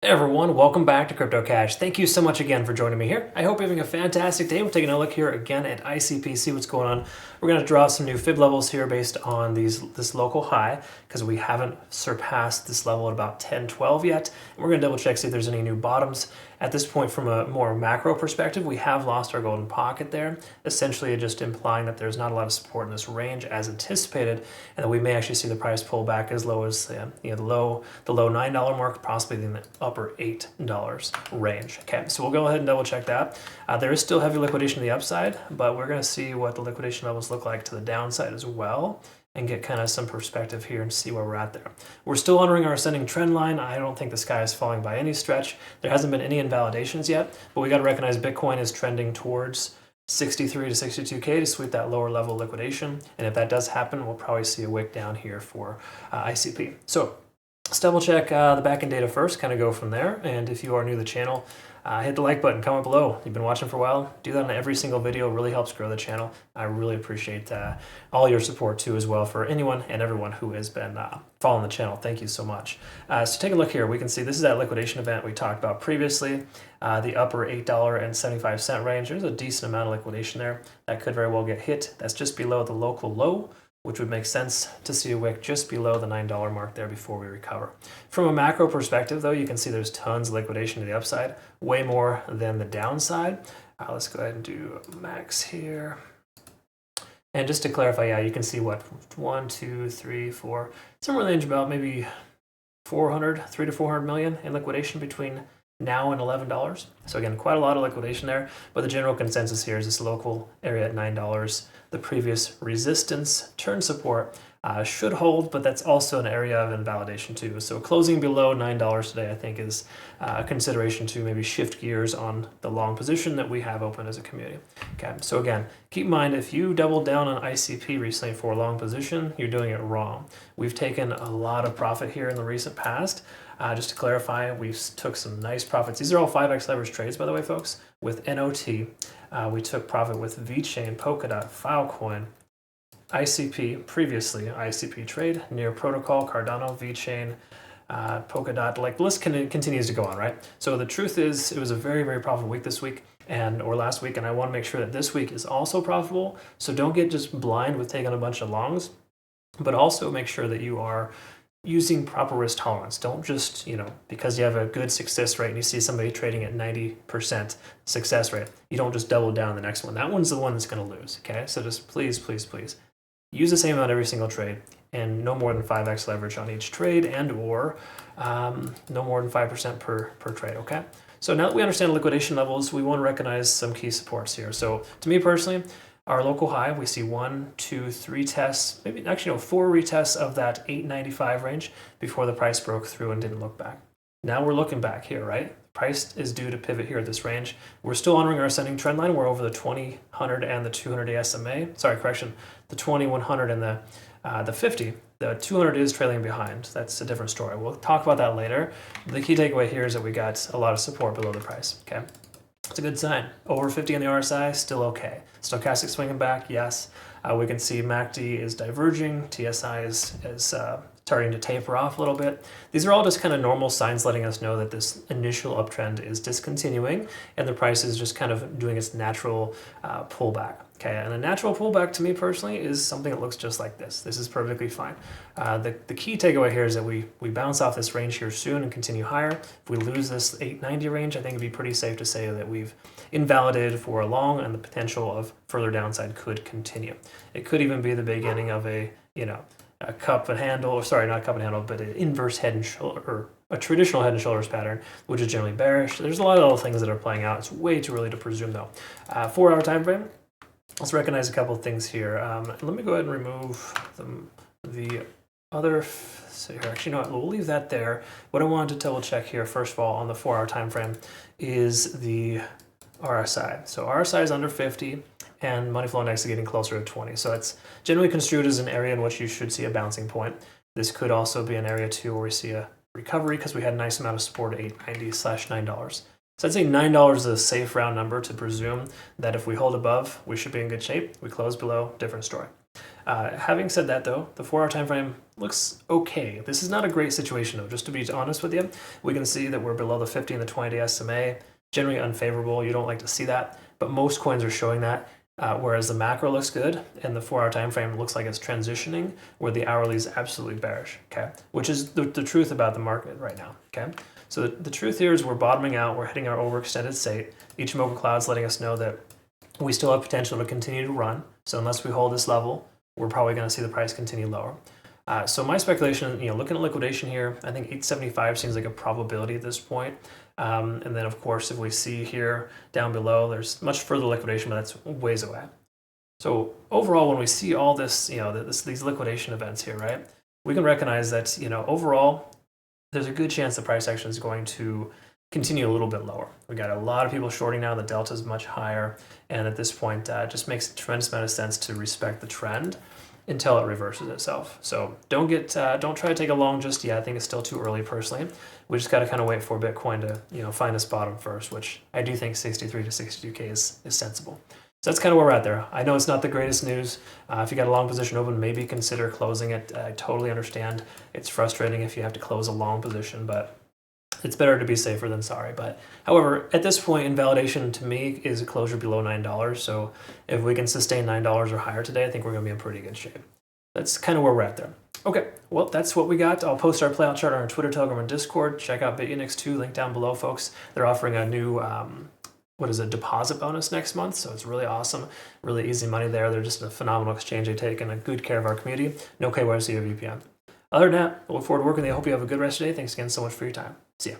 Hey everyone, welcome back to Crypto Cash. Thank you so much again for joining me here. I hope you're having a fantastic day. We're taking a look here again at ICP, see what's going on. We're going to draw some new fib levels here based on this local high because we haven't surpassed this level at about 10-12 yet. And we're going to double check, see if there's any new bottoms. At this point, from a more macro perspective, we have lost our golden pocket there, essentially just implying that there's not a lot of support in this range as anticipated, and that we may actually see the price pull back as low as the low $9 mark, possibly in the upper $8 range. Okay, so we'll go ahead and double check that. There is still heavy liquidation to the upside, but we're going to see what the liquidation levels look like to the downside as well, and get kind of some perspective here and see where we're at there. We're still honoring our ascending trend line. I don't think the sky is falling by any stretch. There hasn't been any invalidations yet, but we got to recognize Bitcoin is trending towards 63 to 62K to sweep that lower level liquidation. And if that does happen, we'll probably see a wick down here for ICP. So let's double check the backend data first, kind of go from there. And if you are new to the channel, hit the like button, comment below. You've been watching for a while, do that on every single video. It really helps grow the channel. I really appreciate all your support too as well for anyone and everyone who has been following the channel. Thank you so much. So take a look here. We can see this is that liquidation event we talked about previously, the upper $8.75 range. There's a decent amount of liquidation there. That could very well get hit. That's just below the local low, which would make sense to see a wick just below the $9 mark there before we recover. From a macro perspective, though, you can see there's tons of liquidation to the upside, way more than the downside. Let's go ahead and do max here. And just to clarify, yeah, you can see what, 1, 2, 3, 4, somewhere in the range about maybe 3 to 400 million in liquidation between now and $11. So again, quite a lot of liquidation there, but the general consensus here is this local area at $9. The previous resistance turn support should hold, but that's also an area of invalidation too. So closing below $9 today, I think, is a consideration to maybe shift gears on the long position that we have open as a community. Okay, so again, keep in mind, if you doubled down on ICP recently for a long position, you're doing it wrong. We've taken a lot of profit here in the recent past. Just to clarify, we took some nice profits. These are all 5x leverage trades, by the way, folks. With NOT, we took profit with VeChain, Polkadot, Filecoin, ICP, previously ICP trade, Near Protocol, Cardano, VeChain, Polkadot, like the list continues to go on, right? So the truth is, it was a very, very profitable week this week or last week, and I want to make sure that this week is also profitable. So don't get just blind with taking a bunch of longs, but also make sure that you are using proper risk tolerance. Don't just, because you have a good success rate and you see somebody trading at 90% success rate, you don't just double down the next one. That one's the one that's going to lose, okay? So just please, please, please use the same amount every single trade and no more than 5x leverage on each trade and or no more than 5% per trade, okay? So now that we understand liquidation levels, we want to recognize some key supports here. So to me personally, our local high, we see 1, 2, 3 tests, maybe actually 4 retests of that 895 range before the price broke through and didn't look back. Now we're looking back here, right? Price is due to pivot here at this range. We're still honoring our ascending trend line. We're over the 20, 100, and the 200 SMA. Sorry, correction, the 20, 100, and the 50. The 200 is trailing behind. That's a different story. We'll talk about that later. The key takeaway here is that we got a lot of support below the price, okay? It's a good sign. Over 50 on the RSI, still okay. Stochastic swinging back, yes. We can see MACD is diverging. TSI is starting to taper off a little bit. These are all just kind of normal signs letting us know that this initial uptrend is discontinuing and the price is just kind of doing its natural pullback. Okay, and a natural pullback to me personally is something that looks just like this. This is perfectly fine. The key takeaway here is that we bounce off this range here soon and continue higher. If we lose this 890 range, I think it'd be pretty safe to say that we've invalidated for a long and the potential of further downside could continue. It could even be the beginning of a cup and handle, or sorry, not cup and handle, but an inverse head and shoulder, or a traditional head and shoulders pattern, which is generally bearish. There's a lot of other things that are playing out. It's way too early to presume though. 4-hour time frame. Let's recognize a couple of things here. Let me go ahead and remove the other. So here, actually, no, we'll leave that there. What I wanted to double check here, first of all, on the 4-hour time frame, is the RSI. So RSI is under 50, and money flow index is getting closer to 20. So it's generally construed as an area in which you should see a bouncing point. This could also be an area too where we see a recovery because we had a nice amount of support at $890/$9. So I'd say $9 is a safe round number to presume that if we hold above, we should be in good shape. We close below, different story. Having said that, though, the 4-hour time frame looks okay. This is not a great situation, though. Just to be honest with you, we can see that we're below the 50 and the 20-day SMA. Generally unfavorable. You don't like to see that, but most coins are showing that. Whereas the macro looks good and the 4-hour time frame looks like it's transitioning, where the hourly is absolutely bearish. Okay, which is the truth about the market right now. Okay, so the truth here is we're bottoming out. We're hitting our overextended state. Ichimoku Cloud's letting us know that we still have potential to continue to run. So unless we hold this level, we're probably going to see the price continue lower. So my speculation, looking at liquidation here, I think 875 seems like a probability at this point. And then, of course, if we see here down below, there's much further liquidation, but that's ways away. So overall, when we see all this, these liquidation events here, right, we can recognize that, overall, there's a good chance the price action is going to continue a little bit lower. We got a lot of people shorting now. The delta is much higher, and at this point, it just makes a tremendous amount of sense to respect the trend until it reverses itself. So don't try to take a long just yet. I think it's still too early personally. We just got to kind of wait for Bitcoin to find its bottom first, which I do think 63 to 62K is sensible. So that's kind of where we're at there. I know it's not the greatest news. If you got a long position open, maybe consider closing it. I totally understand. It's frustrating if you have to close a long position, but it's better to be safer than sorry. But however, at this point, invalidation to me is a closure below $9. So if we can sustain $9 or higher today, I think we're going to be in pretty good shape. That's kind of where we're at there. Okay, well, that's what we got. I'll post our playout chart on our Twitter, Telegram, and Discord. Check out BitUnix 2, link down below, folks. They're offering a new deposit bonus next month. So it's really awesome, really easy money there. They're just a phenomenal exchange. They take and a good care of our community. No KYC or VPN. Other than that, I look forward to working with you. I hope you have a good rest of the day. Thanks again so much for your time. See ya.